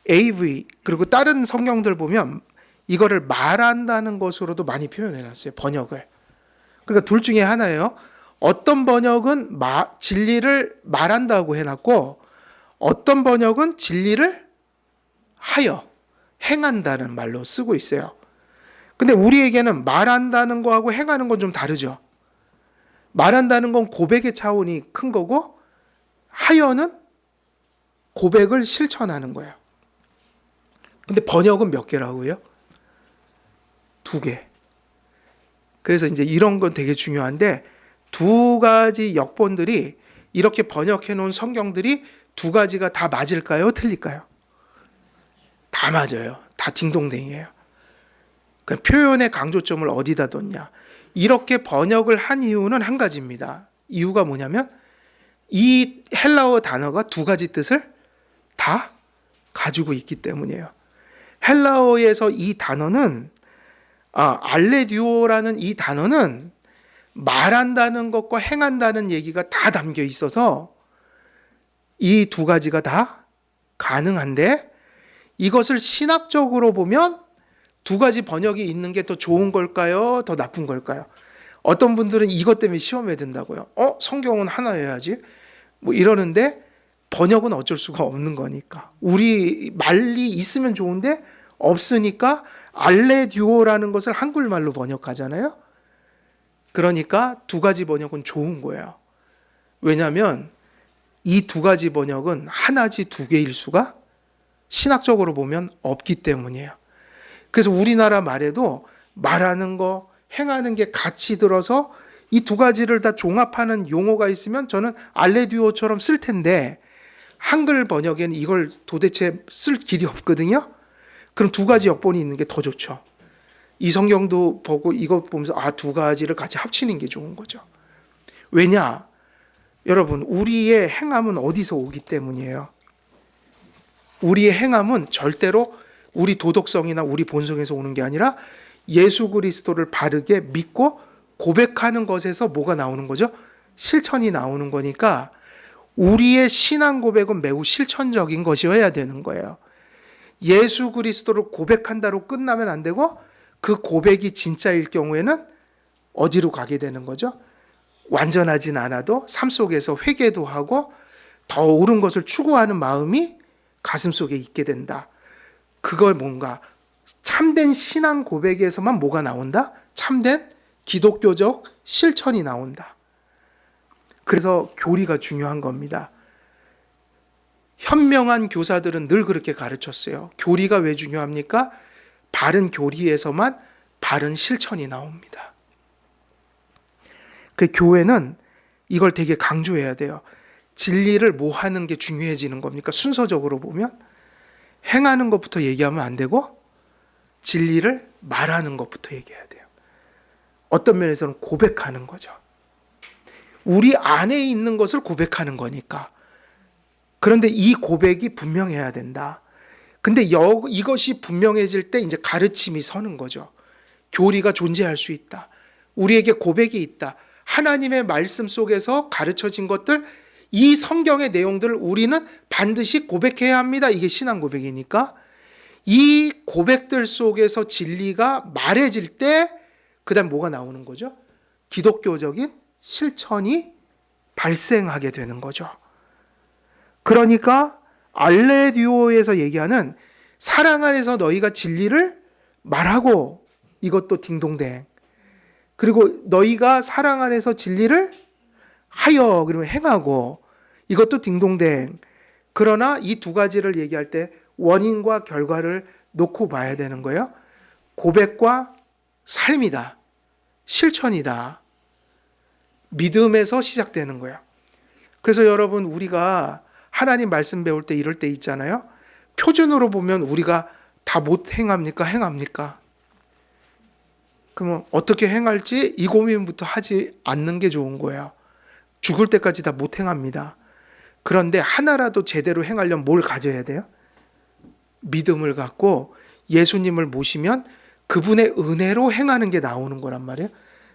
AV, 그리고 다른 성경들 보면 이거를 말한다는 것으로도 많이 표현해 놨어요, 번역을. 그러니까 둘 중에 하나예요. 어떤 번역은 진리를 말한다고 해놨고, 어떤 번역은 진리를 하여, 행한다는 말로 쓰고 있어요. 근데 우리에게는 말한다는 거하고 행하는 건 좀 다르죠. 말한다는 건 고백의 차원이 큰 거고, 하여는 고백을 실천하는 거예요. 근데 번역은 몇 개라고요? 2개. 그래서 이제 이런 건 되게 중요한데, 두 가지 역본들이 이렇게 번역해 놓은 성경들이 두 가지가 다 맞을까요? 틀릴까요? 다 맞아요. 다 딩동댕이에요. 그러니까 표현의 강조점을 어디다 뒀냐. 이렇게 번역을 한 이유는 한 가지입니다. 이유가 뭐냐면 이 헬라어 단어가 두 가지 뜻을 다 가지고 있기 때문이에요. 헬라어에서 이 단어는 알레듀오라는 이 단어는 말한다는 것과 행한다는 얘기가 다 담겨 있어서 이 두 가지가 다 가능한데, 이것을 신학적으로 보면 두 가지 번역이 있는 게 더 좋은 걸까요? 더 나쁜 걸까요? 어떤 분들은 이것 때문에 시험에 든다고요. 성경은 하나여야지. 뭐 이러는데 번역은 어쩔 수가 없는 거니까. 우리 말이 있으면 좋은데 없으니까 알레듀오라는 것을 한글말로 번역하잖아요. 그러니까 두 가지 번역은 좋은 거예요. 왜냐하면 이 두 가지 번역은 하나지 두 개일 수가 신학적으로 보면 없기 때문이에요. 그래서 우리나라 말에도 말하는 거, 행하는 게 같이 들어서 이 두 가지를 다 종합하는 용어가 있으면 저는 알레듀오처럼 쓸 텐데, 한글 번역에는 이걸 도대체 쓸 길이 없거든요. 그럼 두 가지 역본이 있는 게 더 좋죠. 이 성경도 보고 이거 보면서 두 가지를 같이 합치는 게 좋은 거죠. 왜냐? 여러분, 우리의 행함은 어디서 오기 때문이에요. 우리의 행함은 절대로 우리 도덕성이나 우리 본성에서 오는 게 아니라 예수 그리스도를 바르게 믿고 고백하는 것에서 뭐가 나오는 거죠? 실천이 나오는 거니까 우리의 신앙 고백은 매우 실천적인 것이어야 되는 거예요. 예수 그리스도를 고백한다로 끝나면 안 되고 그 고백이 진짜일 경우에는 어디로 가게 되는 거죠? 완전하진 않아도 삶 속에서 회개도 하고 더 옳은 것을 추구하는 마음이 가슴 속에 있게 된다. 그걸 뭔가 참된 신앙 고백에서만 뭐가 나온다? 참된 기독교적 실천이 나온다. 그래서 교리가 중요한 겁니다. 현명한 교사들은 늘 그렇게 가르쳤어요. 교리가 왜 중요합니까? 바른 교리에서만 바른 실천이 나옵니다. 그 교회는 이걸 되게 강조해야 돼요. 진리를 뭐 하는 게 중요해지는 겁니까? 순서적으로 보면 행하는 것부터 얘기하면 안 되고 진리를 말하는 것부터 얘기해야 돼요. 어떤 면에서는 고백하는 거죠. 우리 안에 있는 것을 고백하는 거니까. 그런데 이 고백이 분명해야 된다. 근데 이것이 분명해질 때 이제 가르침이 서는 거죠. 교리가 존재할 수 있다. 우리에게 고백이 있다. 하나님의 말씀 속에서 가르쳐진 것들, 이 성경의 내용들을 우리는 반드시 고백해야 합니다. 이게 신앙 고백이니까. 이 고백들 속에서 진리가 말해질 때 그다음 뭐가 나오는 거죠? 기독교적인 실천이 발생하게 되는 거죠. 그러니까 알레디오에서 얘기하는 사랑 안에서 너희가 진리를 말하고, 이것도 딩동댕. 그리고 너희가 사랑 안에서 진리를 하여, 그러면 행하고, 이것도 딩동댕. 그러나 이 두 가지를 얘기할 때 원인과 결과를 놓고 봐야 되는 거예요. 고백과 삶이다. 실천이다. 믿음에서 시작되는 거예요. 그래서 여러분, 우리가 하나님 말씀 배울 때 이럴 때 있잖아요. 표준으로 보면 우리가 다 못 행합니까? 행합니까? 그러면 어떻게 행할지 이 고민부터 하지 않는 게 좋은 거예요. 죽을 때까지 다 못 행합니다. 그런데 하나라도 제대로 행하려면 뭘 가져야 돼요? 믿음을 갖고 예수님을 모시면 그분의 은혜로 행하는 게 나오는 거란 말이에요.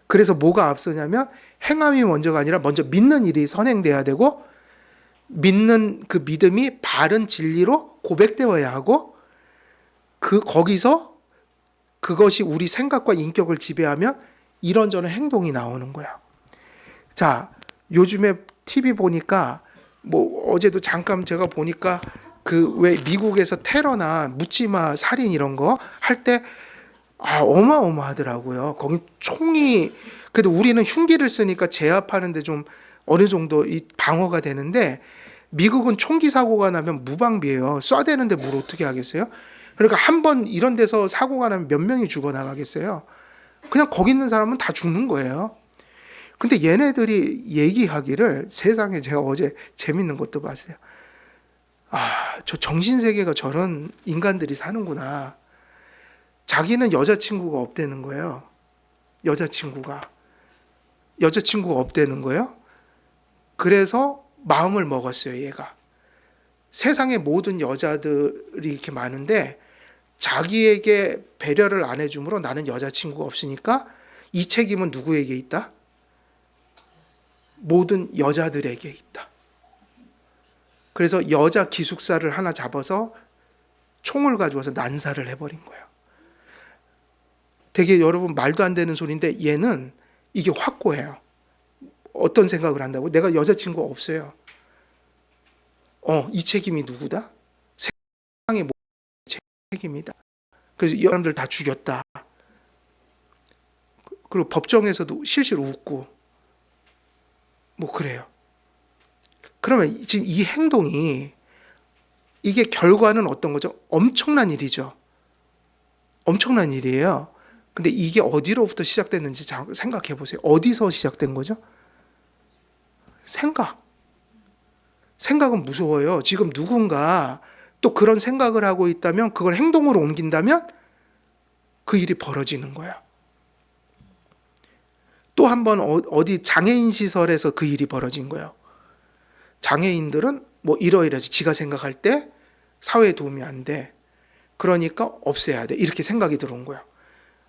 그래서 뭐가 앞서냐면 행함이 먼저가 아니라 먼저 믿는 일이 선행돼야 되고, 믿는 그 믿음이 바른 진리로 고백되어야 하고, 거기서 그것이 우리 생각과 인격을 지배하면 이런저런 행동이 나오는 거야. 자, 요즘에 TV 보니까 어제도 잠깐 제가 보니까 왜 미국에서 테러나 묻지마 살인 이런 거 할 때 어마어마하더라고요. 거기 총이, 그래도 우리는 흉기를 쓰니까 제압하는데 좀 어느 정도 이 방어가 되는데, 미국은 총기 사고가 나면 무방비예요. 쏴대는데 뭘 어떻게 하겠어요? 그러니까 한 번 이런 데서 사고가 나면 몇 명이 죽어나가겠어요? 그냥 거기 있는 사람은 다 죽는 거예요. 근데 얘네들이 얘기하기를, 세상에, 제가 어제 재밌는 것도 봤어요. 저 정신세계가 저런 인간들이 사는구나. 자기는 여자친구가 없다는 거예요. 여자친구가 없다는 거예요. 그래서 마음을 먹었어요, 얘가. 세상에 모든 여자들이 이렇게 많은데 자기에게 배려를 안 해주므로 나는 여자친구가 없으니까 이 책임은 누구에게 있다? 모든 여자들에게 있다. 그래서 여자 기숙사를 하나 잡아서 총을 가져와서 난사를 해버린 거예요. 되게 여러분 말도 안 되는 소리인데 얘는 이게 확고해요. 어떤 생각을 한다고? 내가 여자친구가 없어요. 이 책임이 누구다? 세상의 모든 책임이다. 그래서 이 사람들 다 죽였다. 그리고 법정에서도 실실 웃고 그래요. 그러면 지금 이 행동이, 이게 결과는 어떤 거죠? 엄청난 일이죠. 엄청난 일이에요. 근데 이게 어디로부터 시작됐는지 생각해 보세요. 어디서 시작된 거죠? 생각. 생각은 무서워요. 지금 누군가 또 그런 생각을 하고 있다면 그걸 행동으로 옮긴다면 그 일이 벌어지는 거야. 또 한 번 어디 장애인 시설에서 그 일이 벌어진 거예요. 장애인들은 뭐 이러이러지 지가 생각할 때 사회에 도움이 안 돼. 그러니까 없애야 돼. 이렇게 생각이 들어온 거야.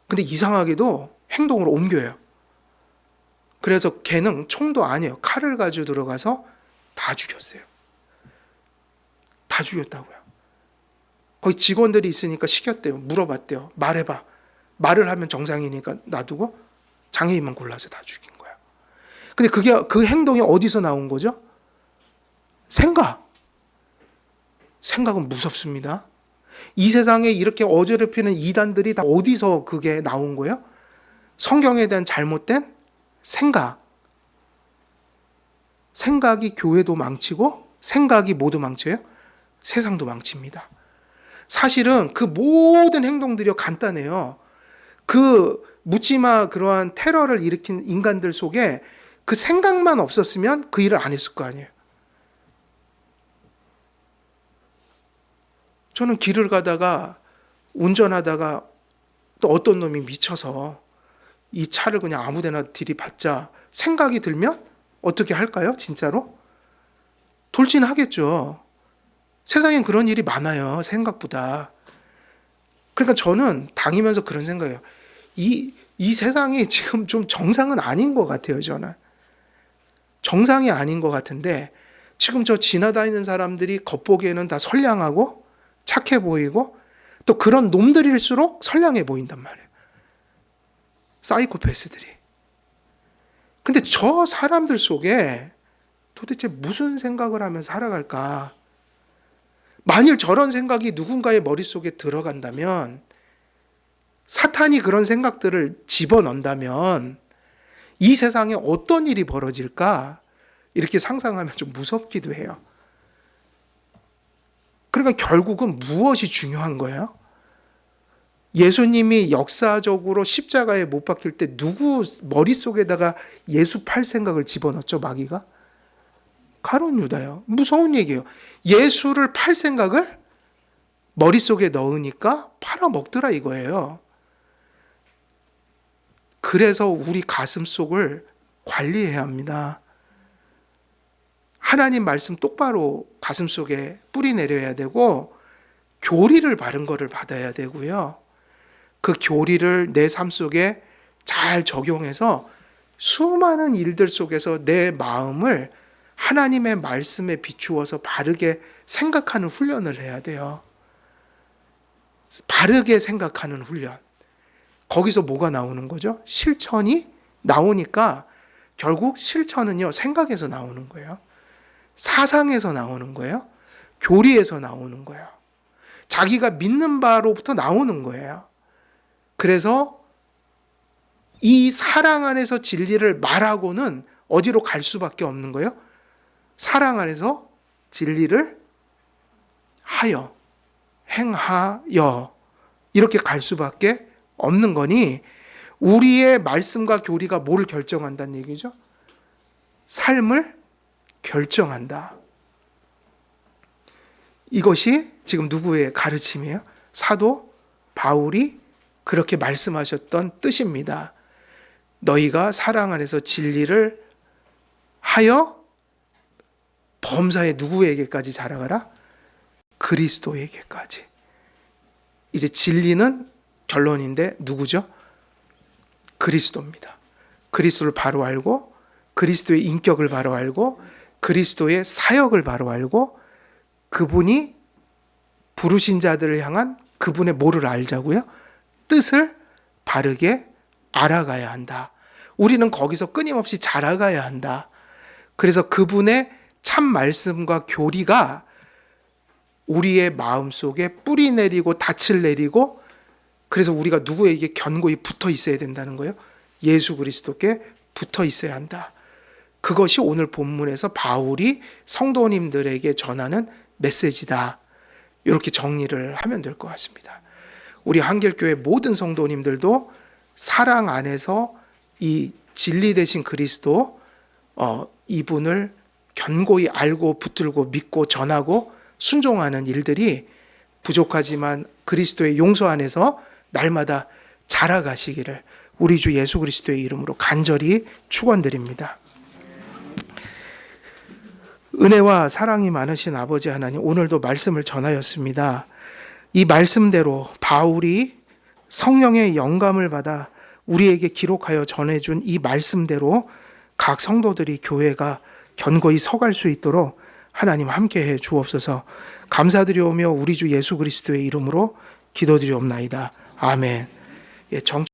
근데 이상하게도 행동으로 옮겨요. 그래서 걔는 총도 아니에요. 칼을 가지고 들어가서 다 죽였어요. 다 죽였다고요. 거기 직원들이 있으니까 시켰대요. 물어봤대요. 말해봐. 말을 하면 정상이니까 놔두고 장애인만 골라서 다 죽인 거야. 근데 그 행동이 어디서 나온 거죠? 생각은 무섭습니다. 이 세상에 이렇게 어지럽히는 이단들이 다 어디서 그게 나온 거예요? 성경에 대한 잘못된 생각이 교회도 망치고 생각이 모두 망쳐요? 세상도 망칩니다. 사실은 그 모든 행동들이 간단해요. 그 묻지마 그러한 테러를 일으킨 인간들 속에 그 생각만 없었으면 그 일을 안 했을 거 아니에요. 저는 길을 가다가 운전하다가 또 어떤 놈이 미쳐서 이 차를 그냥 아무데나 들이받자 생각이 들면 어떻게 할까요? 진짜로? 돌진하겠죠. 세상엔 그런 일이 많아요. 생각보다. 그러니까 저는 당이면서 그런 생각이에요. 이 세상이 지금 좀 정상은 아닌 것 같아요. 저는. 정상이 아닌 것 같은데 지금 저 지나다니는 사람들이 겉보기에는 다 선량하고 착해 보이고 또 그런 놈들일수록 선량해 보인단 말이에요. 사이코패스들이. 근데 저 사람들 속에 도대체 무슨 생각을 하면 살아갈까? 만일 저런 생각이 누군가의 머릿속에 들어간다면 사탄이 그런 생각들을 집어넣는다면 이 세상에 어떤 일이 벌어질까? 이렇게 상상하면 좀 무섭기도 해요. 그러니까 결국은 무엇이 중요한 거예요? 예수님이 역사적으로 십자가에 못 박힐 때 누구 머릿속에다가 예수 팔 생각을 집어넣었죠, 마귀가? 가룟 유다요. 무서운 얘기예요. 예수를 팔 생각을 머릿속에 넣으니까 팔아먹더라 이거예요. 그래서 우리 가슴 속을 관리해야 합니다. 하나님 말씀 똑바로 가슴 속에 뿌리 내려야 되고 교리를 바른 거를 받아야 되고요. 그 교리를 내 삶 속에 잘 적용해서 수많은 일들 속에서 내 마음을 하나님의 말씀에 비추어서 바르게 생각하는 훈련을 해야 돼요. 바르게 생각하는 훈련. 거기서 뭐가 나오는 거죠? 실천이 나오니까 결국 실천은요, 생각에서 나오는 거예요. 사상에서 나오는 거예요. 교리에서 나오는 거예요. 자기가 믿는 바로부터 나오는 거예요. 그래서 이 사랑 안에서 진리를 말하고는 어디로 갈 수밖에 없는 거예요? 사랑 안에서 진리를 하여, 행하여 이렇게 갈 수밖에 없는 거니 우리의 말씀과 교리가 뭘 결정한다는 얘기죠? 삶을 결정한다. 이것이 지금 누구의 가르침이에요? 사도 바울이 그렇게 말씀하셨던 뜻입니다. 너희가 사랑 안에서 진리를 하여 범사에 누구에게까지 자라가라? 그리스도에게까지. 이제 진리는 결론인데 누구죠? 그리스도입니다. 그리스도를 바로 알고 그리스도의 인격을 바로 알고 그리스도의 사역을 바로 알고 그분이 부르신 자들을 향한 그분의 뭐를 알자고요? 뜻을 바르게 알아가야 한다. 우리는 거기서 끊임없이 자라가야 한다. 그래서 그분의 참 말씀과 교리가 우리의 마음속에 뿌리 내리고 닻을 내리고 그래서 우리가 누구에게 견고히 붙어 있어야 된다는 거예요. 예수 그리스도께 붙어 있어야 한다. 그것이 오늘 본문에서 바울이 성도님들에게 전하는 메시지다. 이렇게 정리를 하면 될 것 같습니다. 우리 한길교회 모든 성도님들도 사랑 안에서 이 진리 되신 그리스도 이분을 견고히 알고 붙들고 믿고 전하고 순종하는 일들이 부족하지만 그리스도의 용서 안에서 날마다 자라가시기를 우리 주 예수 그리스도의 이름으로 간절히 축원드립니다. 은혜와 사랑이 많으신 아버지 하나님, 오늘도 말씀을 전하였습니다. 이 말씀대로 바울이 성령의 영감을 받아 우리에게 기록하여 전해준 이 말씀대로 각 성도들이 교회가 견고히 서갈 수 있도록 하나님 함께해 주옵소서. 감사드리오며 우리 주 예수 그리스도의 이름으로 기도드리옵나이다. 아멘.